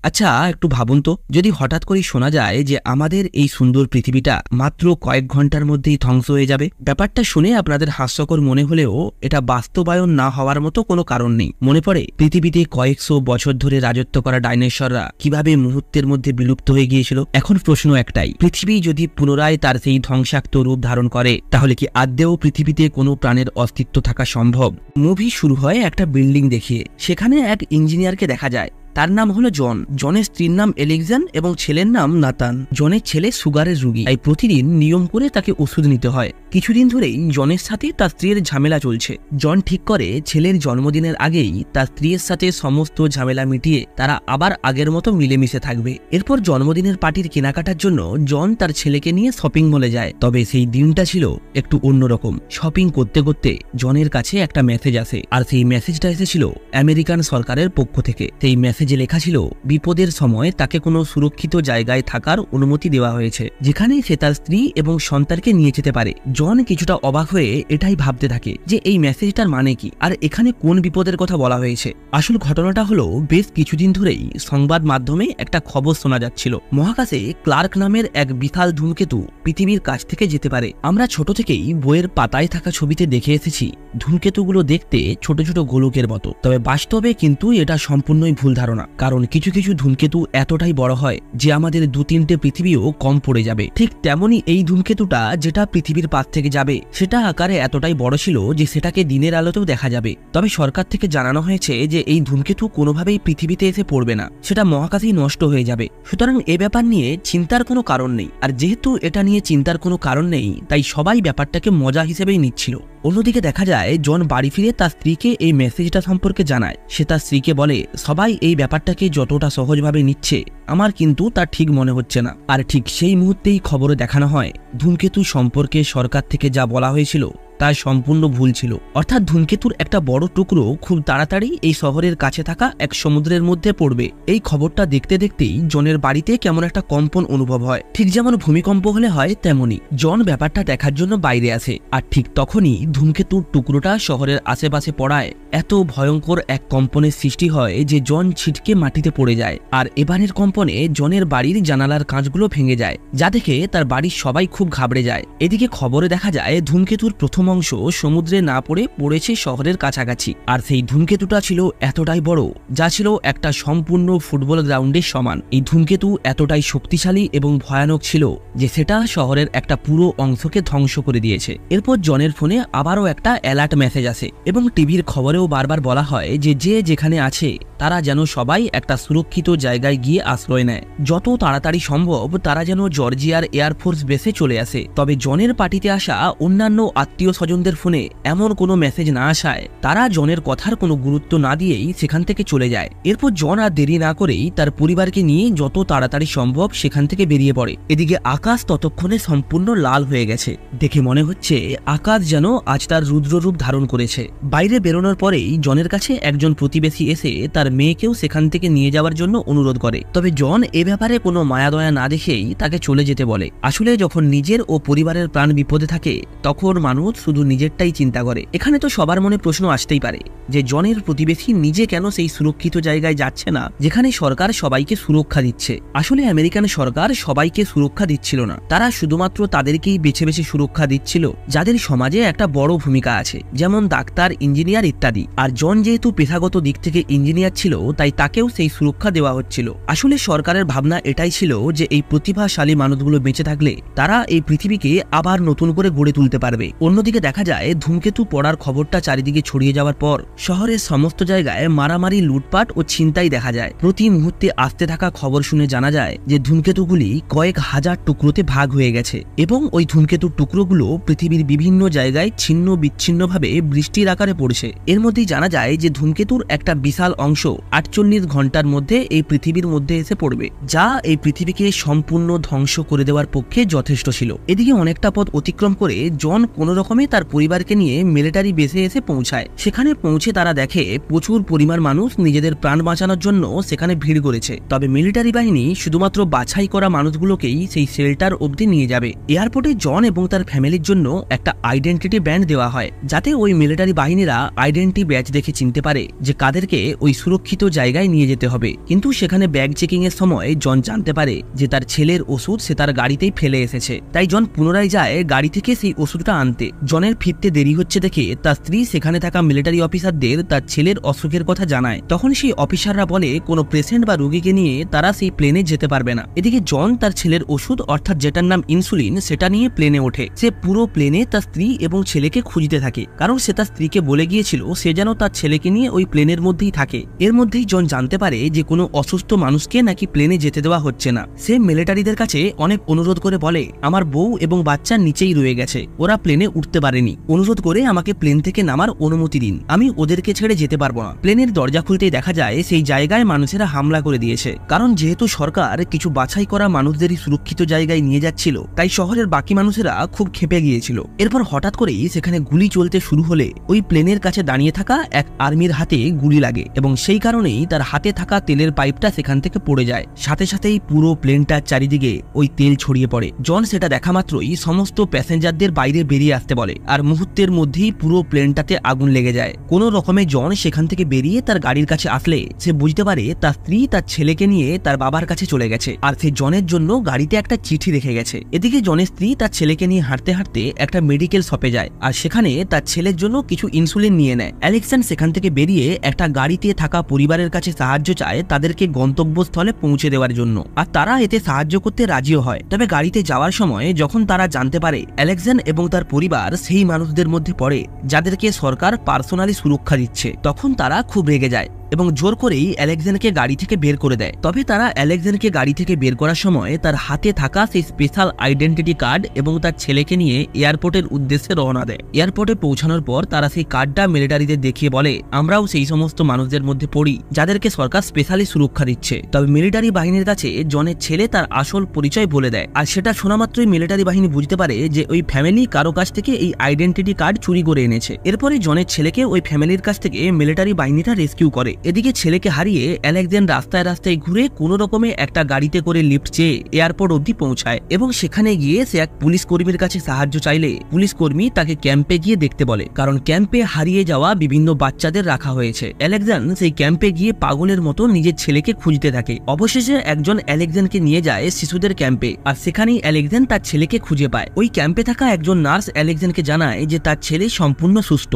আচ্ছা, একটু ভাবুন তো, যদি হঠাৎ করেই শোনা যায় যে আমাদের এই সুন্দর পৃথিবীটা মাত্র কয়েক ঘন্টার মধ্যেই ধ্বংস হয়ে যাবে। ব্যাপারটা শুনে আপনাদের হাস্যকর মনে হলেও এটা বাস্তবায়ন না হওয়ার মতো কোনো কারণ নেই। মনে পড়ে পৃথিবীতে কয়েকশো বছর ধরে রাজত্ব করা ডাইনোসররা কিভাবে মুহূর্তের মধ্যে বিলুপ্ত হয়ে গিয়েছিল। এখন প্রশ্ন একটাই, পৃথিবী যদি পুনরায় তার সেই ধ্বংসাক্ত রূপ ধারণ করে, তাহলে কি আদৌ পৃথিবীতে কোনো প্রাণের অস্তিত্ব থাকা সম্ভব? মুভি শুরু হয় একটা বিল্ডিং দেখিয়ে। সেখানে এক ইঞ্জিনিয়ারকে দেখা যায়। তার নাম হলো জন। জনের স্ত্রীর নাম এলেক্সান এবং ছেলের নাম নাতান। জনের ছেলে সুগারের রোগী, তাই প্রতিদিন নিয়ম করে তাকে ওষুধ নিতে হয়। কিছুদিন ধরেই জনের সাথে তার স্ত্রীর ঝামেলা চলছে। জন ঠিক করে ছেলের জন্মদিনের আগেই তার স্ত্রীর সাথে সমস্ত ঝামেলা মিটিয়ে তারা আবার আগের মতো মিলেমিশে থাকবে। এরপর জন্মদিনের পার্টির কেনাকাটার জন্য জন তার ছেলেকে নিয়ে শপিং মলে যায়। তবে সেই দিনটা ছিল একটু অন্যরকম। শপিং করতে করতে জনের কাছে একটা মেসেজ আসে, আর সেই মেসেজটা এসেছিল আমেরিকান সরকারের পক্ষ থেকে। সেই মেসেজে লেখা ছিল বিপদের সময় তাকে কোনো সুরক্ষিত জায়গায় থাকার অনুমতি দেওয়া হয়েছে, যেখানে সে তার স্ত্রী এবং সন্তানকে নিয়ে যেতে পারে। জন কিছুটা অবাক হয়ে এটাই ভাবতে থাকে যে এই মেসেজটার মানে কি, আর এখানে কোন বিপদের কথা বলা হয়েছে। আসল ঘটনাটা হলো, বেশ কিছুদিন ধরেই সংবাদ মাধ্যমে একটা খবর শোনা যাচ্ছিল, মহাকাশে ক্লার্ক নামের এক বিশাল ধূমকেতু পৃথিবীর কাছ থেকে যেতে পারে। আমরা ছোট থেকেই বইয়ের পাতায় থাকা ছবিতে দেখে এসেছি ধূমকেতুগুলো দেখতে ছোট ছোট গোলকের মতো। তবে বাস্তবে কিন্তু এটা সম্পূর্ণই ভুল ধারণা, কারণ কিছু কিছু ধূমকেতু এতটাই বড় হয় যে আমাদের 2-3টে পৃথিবীও কম পড়ে যাবে। ঠিক তেমনই এই ধূমকেতুটা যেটা পৃথিবীর পাশ থেকে যাবে, সেটা আকারে এতটাই বড় ছিল যে সেটাকে দিনের আলোতেও দেখা যাবে। তবে সরকার থেকে জানানো হয়েছে যে এই ধূমকেতু কোনোভাবেই পৃথিবীতে এসে পড়বে না, সেটা মহাকাশেই নষ্ট হয়ে যাবে। সুতরাং এ ব্যাপার নিয়ে চিন্তার কোনো কারণ নেই। আর যেহেতু এটা নিয়ে চিন্তার কোনো কারণ নেই, তাই সবাই ব্যাপারটাকে মজা হিসেবেই নিচ্ছিল। অন্যদিকে দেখা যায় জন বাড়ি ফিরে তার স্ত্রীকে এই মেসেজটা সম্পর্কে জানায়। সে তার স্ত্রীকে বলে, সবাই এই ব্যাপারটাকে যতটা সহজভাবে নিচ্ছে আমার কিন্তু তা ঠিক মনে হচ্ছে না। আর ঠিক সেই মুহূর্তেই খবরে দেখানো হয় ধূমকেতু সম্পর্কে সরকার থেকে যা বলা হয়েছিল তা সম্পূর্ণ ভুল ছিল। অর্থাৎ ধূমকেতুর একটা বড় টুকরো খুব তাড়াতাড়ি এই শহরের কাছে থাকা এক সমুদ্রের মধ্যে পড়বে। এই খবরটা দেখতে দেখতেই জনের বাড়িতে কেমন একটা কম্পন অনুভব হয়, ঠিক যেমন ভূমিকম্প হলে হয় তেমনি। জন ব্যাপারটা দেখার জন্য বাইরে আসে, আর ঠিক তখনই ধূমকেতুর টুকরোটা শহরের আশেপাশে পড়ায় এত ভয়ঙ্কর এক কম্পনের সৃষ্টি হয় যে জন ছিটকে মাটিতে পড়ে যায়। আর এবারের কম্পনে জনের বাড়ির জানালার কাঁচগুলো ভেঙে যায়, যা দেখে তার বাড়ির সবাই খুব ঘাবড়ে যায়। এদিকে খবরে দেখা যায় ধূমকেতুর প্রথম অংশ সমুদ্রে না পড়েছে শহরের কাছাকাছি। আর সেই ধূমকেতুটা ছিল এতটাই বড় যা ছিল একটা সম্পূর্ণ ফুটবল গ্রাউন্ডের সমান। এই ধূমকেতু এতটাই শক্তিশালী এবং ভয়ানক ছিল যে সেটা শহরের একটা পুরো অংশকে ধ্বংস করে দিয়েছে। এরপর জনের ফোনে আবারও একটা অ্যালার্ট মেসেজ আসে এবং টিভির খবরেও বারবার বলা হয় যে যেখানে আছে তারা যেন সবাই একটা সুরক্ষিত জায়গায় গিয়ে আশ্রয় নেয়। যত তাড়াতাড়ি সম্ভব তারা যেন জর্জিয়ার এয়ারফোর্স বেসে চলে আসে। তবে জনের পার্টিতে আসা অন্যান্য আত্মীয় স্বজনদের ফোনে এমন কোনো মেসেজ না আসায় তারা জনের কথার কোনো গুরুত্ব না দিয়েই সেখান থেকে চলে যায়। এরপর জন আর দেরি না করেই তার পরিবারকে নিয়ে যত তাড়াতাড়ি সম্ভব সেখান থেকে বেরিয়ে পড়ে। এদিকে আকাশ ততক্ষণে সম্পূর্ণ লাল হয়ে গেছে। দেখে মনে হচ্ছে আকাশ যেন আজ তার রুদ্ররূপ ধারণ করেছে। বাইরে বেরোনোর পরেই জনের কাছে একজন প্রতিবেশী এসে তার মেয়েকেও সেখান থেকে নিয়ে যাওয়ার জন্য অনুরোধ করে। তবে জন এ ব্যাপারে কোনো মায়াদয়া না দেখেই তাকে চলে যেতে বলে। আসলে যখন নিজের ও পরিবারের প্রাণ বিপদে থাকে তখন মানুষ শুধু নিজেরটাই চিন্তা করে। এখানে তো সবার মনে প্রশ্ন আসতেই পারে যে জনের প্রতিবেশী নিজে কেন সেই সুরক্ষিত জায়গায় যাচ্ছে না যেখানে সরকার সবাইকে সুরক্ষা দিচ্ছে। আসলে আমেরিকান সরকার সবাইকে সুরক্ষা দিচ্ছিল না, তারা শুধুমাত্র তাদেরকেই বেছে বেছে সুরক্ষা দিচ্ছিল যাদের সমাজে একটা বড় ভূমিকা আছে, যেমন ডাক্তার, ইঞ্জিনিয়ার ইত্যাদি। আর জন যেহেতু পেশাগত দিক থেকে ইঞ্জিনিয়ার ছিল, তাই তাকেও সেই সুরক্ষা দেওয়া হচ্ছিল। আসলে সরকারের ভাবনা এটাই ছিল যে এই প্রতিভাশালী মানুষগুলো বেঁচে থাকলে তারা এই পৃথিবীকে আবার নতুন করে গড়ে তুলতে পারবে। অন্যদিকে দেখা যায় ধূমকেতু পড়ার খবরটা চারিদিকে ছড়িয়ে যাওয়ার পর শহরের সমস্ত জায়গায় মারামারি, লুটপাট ও ছিনতাই দেখা যায়। প্রতি মুহূর্তে আসতে থাকা খবর শুনে জানা যায় যে ধূমকেতুগুলি কয়েক হাজার টুকরোতে ভাগ হয়ে গেছে এবং ওই ধূমকেতুর টুকরোগুলো পৃথিবীর বিভিন্ন জায়গায় ছিন্ন বিচ্ছিন্নভাবে বৃষ্টির আকারে পড়ছে। এর মধ্যেই জানা যায় যে ধূমকেতুর একটা বিশাল অংশ 48 ঘন্টার মধ্যে এই পৃথিবীর মধ্যে এসে পড়বে, যা এই পৃথিবীকে সম্পূর্ণ ধ্বংস করে দেওয়ার পক্ষে যথেষ্ট ছিল। এদিকে অনেকটা পথ অতিক্রম করে জন কোনো রকমে তার পরিবারকে নিয়ে মিলিটারি বেসে এসে পৌঁছায়। সেখানে পৌঁছে তারা দেখে প্রচুর পরিমাণ মানুষ নিজেদের প্রাণ বাঁচানোর জন্য সেখানে ভিড় করেছে। তবে মিলিটারি বাহিনী শুধুমাত্র বাছাই করা মানুষগুলোকেই সেই শেল্টার অবধি নিয়ে যাবে। এয়ারপোর্টে জন এবং তার ফ্যামিলির জন্য একটা আইডেন্টিটি ব্যান্ড দেওয়া হয়, যাতে ওই মিলিটারি বাহিনীরা আইডেন্টি ব্যাজ দেখে চিনতে পারে যে কাদেরকে ওই সুরক্ষিত জায়গায় নিয়ে যেতে হবে। কিন্তু সেখানে ব্যাগ চেকিং এর সময় জন জানতে পারে যে তার ছেলের ওষুধ সে তার গাড়িতেই ফেলে এসেছে। তাই জন পুনরায় যায় গাড়ি থেকে সেই ওষুধটা আনতে। জনের ফিরতে দেরি হচ্ছে দেখে তার স্ত্রী সেখানে থাকা মিলিটারি অফিসারদের তার ছেলের অসুখের কথা জানায়। তখন সেই অফিসাররা বলে কোনো পেশেন্ট বা রোগীকে নিয়ে তারা সেই প্লেনে যেতে পারবে না। এদিকে জন তার ছেলের ওষুধ অর্থাৎ যেটার নাম ইনসুলিন সেটা নিয়ে প্লেনে ওঠে। সে পুরো প্লেনে তার স্ত্রী এবং ছেলেকে খুঁজতে থাকে, কারণ সে তার স্ত্রীকে বলে গিয়েছিল সে যেন তার ছেলেকে নিয়ে ওই প্লেনের মধ্যেই থাকে। এর মধ্যেই জন জানতে পারে যে কোনো অসুস্থ মানুষকে নাকি প্লেনে যেতে দেওয়া হচ্ছে না। সে মিলিটারিদের কাছে অনেক অনুরোধ করে বলে আমার বউ এবং বাচ্চা নিচেই রয়ে গেছে, ওরা প্লেনে উঠতে পারেনি, অনুরোধ করে আমাকে প্লেন থেকে নামার অনুমতি দিন, আমি ওদেরকে ছেড়ে যেতে পারবো না। প্লেনের দরজা খুলতেই দেখা যায় সেই জায়গায় মানুষেরা হামলা করে দিয়েছে, কারণ যেহেতু সরকার কিছু বাছাই করা মানুষদেরই সুরক্ষিত জায়গায় নিয়ে যাচ্ছিল, তাই শহরের বাকি মানুষেরা খুব ক্ষেপে গিয়েছিল। এরপর হঠাৎ করেই সেখানে গুলি চলতে শুরু হলে ওই প্লেনের কাছে দাঁড়িয়ে থাকা এক আর্মির হাতে গুলি লাগে এবং সেই কারণেই তার হাতে থাকা তেলের পাইপটা সেখান থেকে পড়ে যায়। সাথে সাথেই পুরো প্লেনটার চারিদিকে ওই তেল ছড়িয়ে পড়ে। জন সেটা দেখা মাত্রই সমস্ত প্যাসেঞ্জারদের বাইরে বেরিয়ে আসতে বলে, আর মুহূর্তের মধ্যেই পুরো প্লেনটাতে আগুন লেগে যায়। কোনো রকমে জন সেখান থেকে বেরিয়ে তার গাড়ির কাছে আসলে সে বুঝতে পারে তার স্ত্রী তার ছেলেকে নিয়ে তার বাবার কাছে চলে গেছে, আর সে জনের জন্য গাড়িতে একটা চিঠি রেখে গেছে। এদিকে জনের স্ত্রী তার ছেলেকে নিয়ে হাঁটতে হাঁটতে একটা মেডিকেল শপে যায়, আর সেখানে তার ছেলের জন্য কিছু ইনসুলিন নিয়ে নেয়। অ্যালেক্সান সেখান থেকে বেরিয়ে একটা গাড়িতে থাকা পরিবারের কাছে সাহায্য চায় তাদেরকে গন্তব্যস্থলে পৌঁছে দেওয়ার জন্য, আর তারা এতে সাহায্য করতে রাজিও হয়। তবে গাড়িতে যাওয়ার সময় যখন তারা জানতে পারে অ্যালেক্সান এবং তার পরিবার সেই মানুষদের মধ্যে পড়ে যাদেরকে সরকার পার্সোনালি সুরক্ষা দিচ্ছে, তখন তারা খুব রেগে যায় এবং জোর করেই অ্যালেক্সানকে গাড়ি থেকে বের করে দেয়। তবে তারা অ্যালেক্সানকে গাড়ি থেকে বের করার সময় তার হাতে থাকা সেই স্পেশাল আইডেন্টিটি কার্ড এবং তার ছেলেকে নিয়ে এয়ারপোর্টের উদ্দেশ্যে রওনা দেয়। এয়ারপোর্টে পৌঁছানোর পর তারা সেই কার্ডটা মিলিটারিদের দেখিয়ে বলে আমরাও সেই সমস্ত মানুষদের মধ্যে পড়ি যাদেরকে সরকার স্পেশালি সুরক্ষা দিচ্ছে। তবে মিলিটারি বাহিনীর কাছে জনের ছেলে তার আসল পরিচয় বলে দেয়, আর সেটা শোনা মাত্রই মিলিটারি বাহিনী বুঝতে পারে যে ওই ফ্যামিলি কারো কাছ থেকে এই আইডেন্টিটি কার্ড চুরি করে এনেছে। এরপরে জনের ছেলেকে ওই ফ্যামিলির কাছ থেকে মিলিটারি বাহিনীটা রেস্কিউ করে। এদিকে ছেলেকে হারিয়ে অ্যালেক্সান রাস্তায় রাস্তায় ঘুরে কোনো রকমে একটা গাড়িতে করে লিফট চেয়ে এয়ারপোর্ট অবধি পৌঁছায় এবং সেখানে গিয়ে সে এক পুলিশ কর্মীর কাছে সাহায্য চাইলে পুলিশ কর্মী তাকে ক্যাম্পে গিয়ে দেখতে বলে, কারণ ক্যাম্পে হারিয়ে যাওয়া বিভিন্ন বাচ্চাদের রাখা হয়েছে। অ্যালেক্সান সেই ক্যাম্পে গিয়ে পাগলের মতো নিজের ছেলেকে খুঁজতে থাকে। অবশেষে একজন অ্যালেক্সানকে নিয়ে যায় শিশুদের ক্যাম্পে, আর সেখানেই অ্যালেক্সান তার ছেলেকে খুঁজে পায়। ওই ক্যাম্পে থাকা একজন নার্স অ্যালেক্সানকে জানায় যে তার ছেলে সম্পূর্ণ সুস্থ,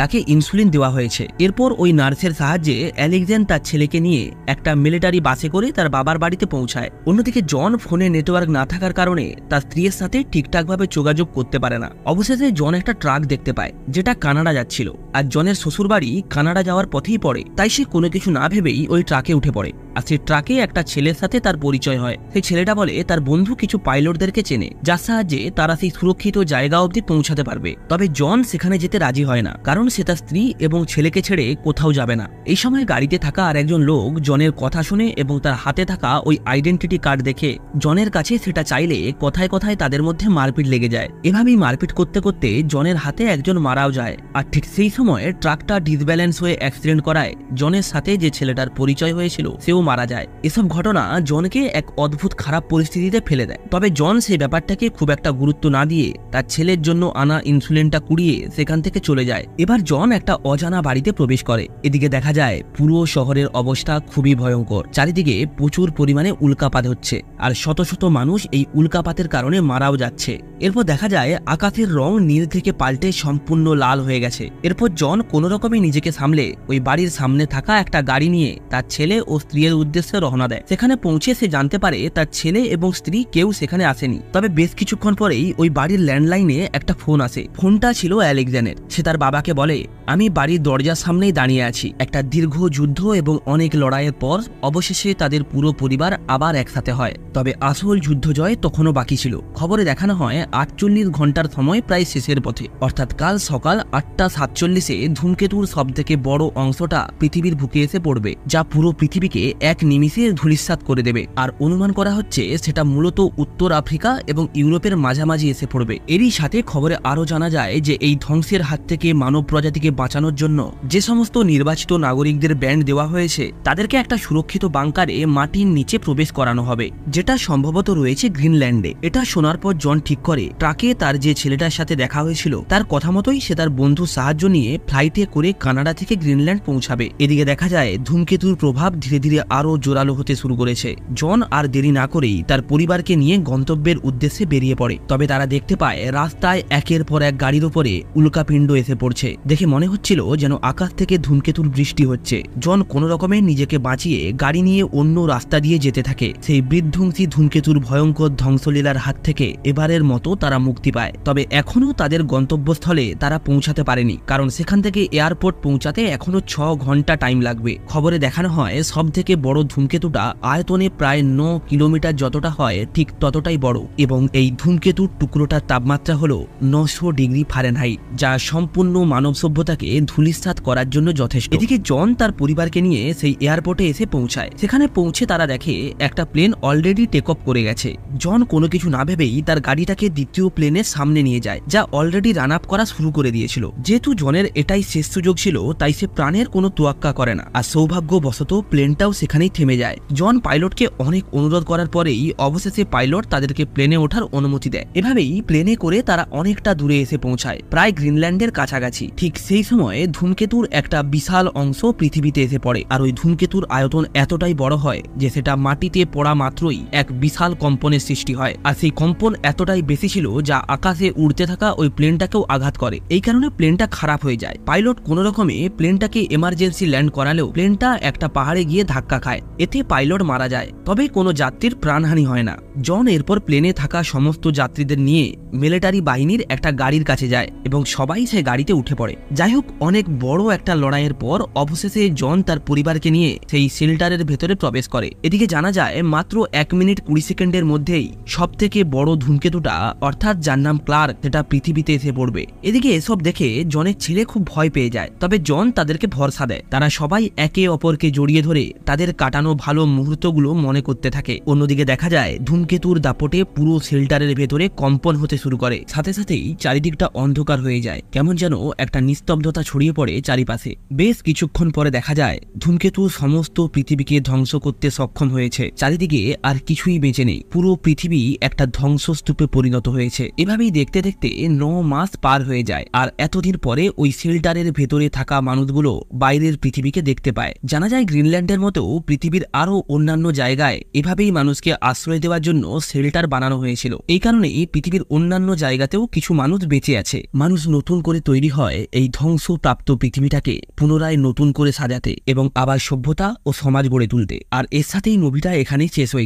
তাকে ইনসুলিন দেওয়া হয়েছে। এরপর ওই নার্সের সাহায্যে অ্যালেক্সান তার ছেলেকে নিয়ে একটা মিলিটারি বাসে করে তার বাবার বাড়িতে পৌঁছায়। অন্যদিকে জন ফোনে নেটওয়ার্ক না থাকার কারণে তার স্ত্রীর সাথে ঠিকঠাকভাবে যোগাযোগ করতে পারে না। অবশেষে জন একটা ট্রাক দেখতে পায় যেটা কানাডা যাচ্ছিল, আর জনের শ্বশুর বাড়ি কানাডা যাওয়ার পথেই পড়ে, তাই সে কোনো কিছু না ভেবেই ওই ট্রাকে উঠে পড়ে। আর সেই ট্রাকে একটা ছেলের সাথে তার পরিচয় হয়। সেই ছেলেটা বলে তার বন্ধু কিছু পাইলটদেরকে চেনে, যার সাহায্যে তারা সেই সুরক্ষিত জায়গা অবধি পৌঁছাতে পারবে। তবে জন সেখানে যেতে রাজি হয় না, কারণ সে তার স্ত্রী এবং ছেলেকে ছেড়ে কোথাও যাবে না। এই সময় গাড়িতে থাকা আর একজন লোক জনের কথা শুনে এবং তার হাতে থাকা ওই আইডেন্টিটি কার্ড দেখে জনের কাছে সেটা চাইলে কথায় কথায় তাদের মধ্যে মারপিট লেগে যায়। এভাবেই মারপিট করতে করতে জনের হাতে একজন মারাও যায়, আর ঠিক সেই সময় ট্রাকটা ডিসব্যালেন্স হয়ে অ্যাক্সিডেন্ট করায় জনের সাথে যে ছেলেটার পরিচয় হয়েছিল সেও মারা যায়। এসব ঘটনা জনকে এক অদ্ভুত খারাপ পরিস্থিতিতে ফেলে দেয়। তবে জন সেই ব্যাপারটাকে খুব একটা গুরুত্ব না দিয়ে তার ছেলের জন্য আনা ইনসুলিনটা কুড়িয়ে সেখান থেকে চলে যায়। এবার জন একটা অজানা বাড়িতে প্রবেশ করে। এদিকে দেখা যায় পুরো শহরের অবস্থা খুবই ভয়ঙ্কর, চারিদিকে প্রচুর পরিমাণে উল্কাপাত হচ্ছে, আর শত শত মানুষ এই উল্কাপাতের কারণে মারাও যাচ্ছে। এরপর দেখা যায় আকাশের রং নীল থেকে পাল্টে সম্পূর্ণ লাল হয়ে গেছে। এরপর জন কোনো রকমে নিজেকে সামলে ওই বাড়ির সামনে থাকা একটা গাড়ি নিয়ে তার ছেলে ও স্ত্রীর উদ্দেশ্যে রওনা দেয়। সেখানে পৌঁছে সে জানতে পারে তার ছেলে এবং স্ত্রী কেউ সেখানে আসেনি। তবে বেশ কিছুক্ষণ পরেই ওই বাড়ির ল্যান্ডলাইনে একটা ফোন আসে। ফোনটা ছিল অ্যালেক্সানের। সে তার বাবাকে বলে আমি বাড়ির দরজার সামনেই দাঁড়িয়ে আছি। একটা দীর্ঘ যুদ্ধ এবং অনেক লড়াইয়ের পর অবশেষে তাদের পুরো পরিবার আবার একসাথে হয়। তবে আসল যুদ্ধ জয় তখনও বাকি ছিল। খবরে দেখানো হয় 48 ঘন্টার সময় প্রায় শেষের পথে, অর্থাৎ কাল সকাল 8:47-এ ধূমকেতুর সবথেকে বড় অংশটা পৃথিবীর বুকে এসে পড়বে, যা পুরো পৃথিবীকে এক নিমিষে ধূলিসাৎ করে দেবে। আর অনুমান করা হচ্ছে সেটা মূলত উত্তর আফ্রিকা এবং ইউরোপের মাঝামাঝি এসে পড়বে। এরই সাথে খবরে আরও জানা যায় যে এই ধ্বংসের হাত থেকে মানব প্রজাতিকে বাঁচানোর জন্য যে সমস্ত নির্বাচিত নাগরিকদের ব্যান্ড দেওয়া হয়েছে তাদেরকে একটা সুরক্ষিত বাংকারে মাটির নিচে প্রবেশ করানো হবে, যেটা সম্ভবত রয়েছে গ্রিনল্যান্ডে। এটা শোনার পর জন ঠিক করে ট্রাকে তার যে ছেলেটার সাথে দেখা হয়েছিল তার কথা মতোই সে তার বন্ধুর সাহায্য নিয়ে ফ্লাইটে করে কানাডা থেকে গ্রিনল্যান্ড পৌঁছাবে। এদিকে দেখা যায় ধূমকেতুর প্রভাব ধীরে ধীরে আরও জোরালো হতে শুরু করেছে। জন আর দেরি না করেই তার পরিবারকে নিয়ে গন্তব্যের উদ্দেশ্যে বেরিয়ে পড়ে। তবে তারা দেখতে পায় রাস্তায় একের পর এক গাড়ির উপরে উল্কাপিণ্ড এসে পড়ছে। দেখে মনে হচ্ছিল যেন আকাশ থেকে ধূমকেতুর বৃষ্টি হচ্ছে। জন কোনো রকমে নিজেকে বাঁচিয়ে গাড়ি নিয়ে অন্য রাস্তা দিয়ে যেতে থাকে। সেই বিধ্বংসী ধূমকেতুর ভয়ঙ্কর ধ্বংসলীলার হাত থেকে এবারের মতো তারা মুক্তি পায়। তবে এখনও তাদের গন্তব্যস্থলে তারা পৌঁছাতে পারেনি, কারণ সেখান থেকে এয়ারপোর্ট পৌঁছাতে এখনো 6 ঘন্টা টাইম লাগবে। খবরে দেখানো হয় সব থেকে বড় ধূমকেতুটা আয়তনে প্রায় 9 কিলোমিটার যতটা হয় ঠিক ততটাই বড়, এবং এই ধূমকেতুর টুকরোটার তাপমাত্রা হলো 900 ডিগ্রি ফারেনহাইট, যা সম্পূর্ণ মানব সভ্যতাকে ধূলিসাৎ করার জন্য যথেষ্ট। এদিকে জন তার পরিবারকে নিয়ে সেই এয়ারপোর্টে এসে পৌঁছায়। সেখানে পৌঁছে তারা দেখে একটা প্লেন অলরেডি টেক অফ করে গেছে। জন কোনো কিছু না ভেবেই তার গাড়িটাকে দ্বিতীয় প্লেনের সামনে নিয়ে যায়, যা অলরেডি রান আপ করা শুরু করে দিয়েছিল। যেহেতু জনের এটাই শেষ সুযোগ ছিল, তাই সে প্রাণের কোনো তোয়াক্কা করে না। আর সৌভাগ্যবশত প্লেনটাও সেখানেই থেমে যায়। জন পাইলটকে অনেক অনুরোধ করার পরেই অবশেষে পাইলট তাদেরকে প্লেনে ওঠার অনুমতি দেয়। এভাবেই প্লেনে করে তারা অনেকটা দূরে এসে পৌঁছায়, প্রায় গ্রিনল্যান্ডের কাছাকাছি। ঠিক সেই সময়ে ধূমকেতুর একটা বিশাল অংশ পৃথিবীতে এসে পড়ে। আর ওই ধূমকেতুর আয়তন এতটাই বড় হয় যে সেটা মাটিতে পড়া মাত্রই এক বিশাল কম্পনের সৃষ্টি হয়। আর সেই কম্পন এতটাই বেশি ছিল যা আকাশে উড়তে থাকা ওই প্লেনটাকেও আঘাত করে। এই কারণে প্লেনটা খারাপ হয়ে যায়। পাইলট কোনো রকমে প্লেনটাকে এমার্জেন্সি ল্যান্ড করালেও প্লেনটা একটা পাহাড়ে গিয়ে ধাক্কা খায়। এতে পাইলট মারা যায়, তবে কোনো যাত্রীর প্রাণহানি হয় না। জন এরপর প্লেনে থাকা সমস্ত যাত্রীদের নিয়ে মিলিটারি বাহিনীর একটা গাড়ির কাছে যায় এবং সবাই সেই গাড়িতে উঠে পড়ে। যাই হোক, অনেক বড় একটা লড়াইয়ের পর অবশেষে জন তার পরিবারকে নিয়ে সেই শেল্টারের ভেতরে প্রবেশ করে। এদিকে জানা যায় মাত্র 1 মিনিট 20 সেকেন্ডের মধ্যেই সব থেকে বড় ধূমকেতুটা, অর্থাৎ যার নাম ক্লার্ক, সেটা পৃথিবীতে এসে পড়বে। এদিকে এসব দেখে জনের ছেলে খুব ভয় পেয়ে যায়, তবে জন তাদেরকে ভরসা দেয়। তারা সবাই একে অপরকে জড়িয়ে ধরে তাদের কাটানো ভালো মুহূর্তগুলো মনে করতে থাকে। অন্যদিকে দেখা যায় ধূমকেতুর দাপটে পুরো শেল্টারের ভেতরে কম্পন হতে শুরু করে। সাথে সাথেই চারিদিকটা অন্ধকার হয়ে যায়, কেমন যেন একটা নিস্তব্ধতা ছড়িয়ে পড়ে চারিপাশে। বেশ কিছুক্ষণ পরে দেখা যায় ধূমকেতু সমস্ত পৃথিবীকে ধ্বংস করতে সক্ষম হয়েছে। চারিদিকে আর কিছুই বেঁচে নেই, পুরো পৃথিবী একটা ধ্বংসস্তূপে পরিণত হয়েছে। এভাবেই দেখতে দেখতে 9 মাস পার হয়ে যায়। আর এতদিন পরে ওই শেল্টারের ভেতরে থাকা মানুষগুলো বাইরের পৃথিবীকে দেখতে পায়। জানা যায় গ্রিনল্যান্ডের মতো পৃথিবীর আরো অন্যান্য জায়গায় এভাবেই মানুষকে আশ্রয় দেওয়ার জন্য শেল্টার বানানো হয়েছিল। এই কারণেই পৃথিবীর অন্যান্য জায়গাতেও কিছু মানুষ বেঁচে আছে। মানুষ নতুন করে তৈরি হয় এই ধ্বংসপ্রাপ্ত পৃথিবীটাকে পুনরায় নতুন করে সাজাতে এবং আবার সভ্যতা ও সমাজ গড়ে তুলতে। আর এর সাথেই মুভিটা এখানেই শেষ হয়ে যায়।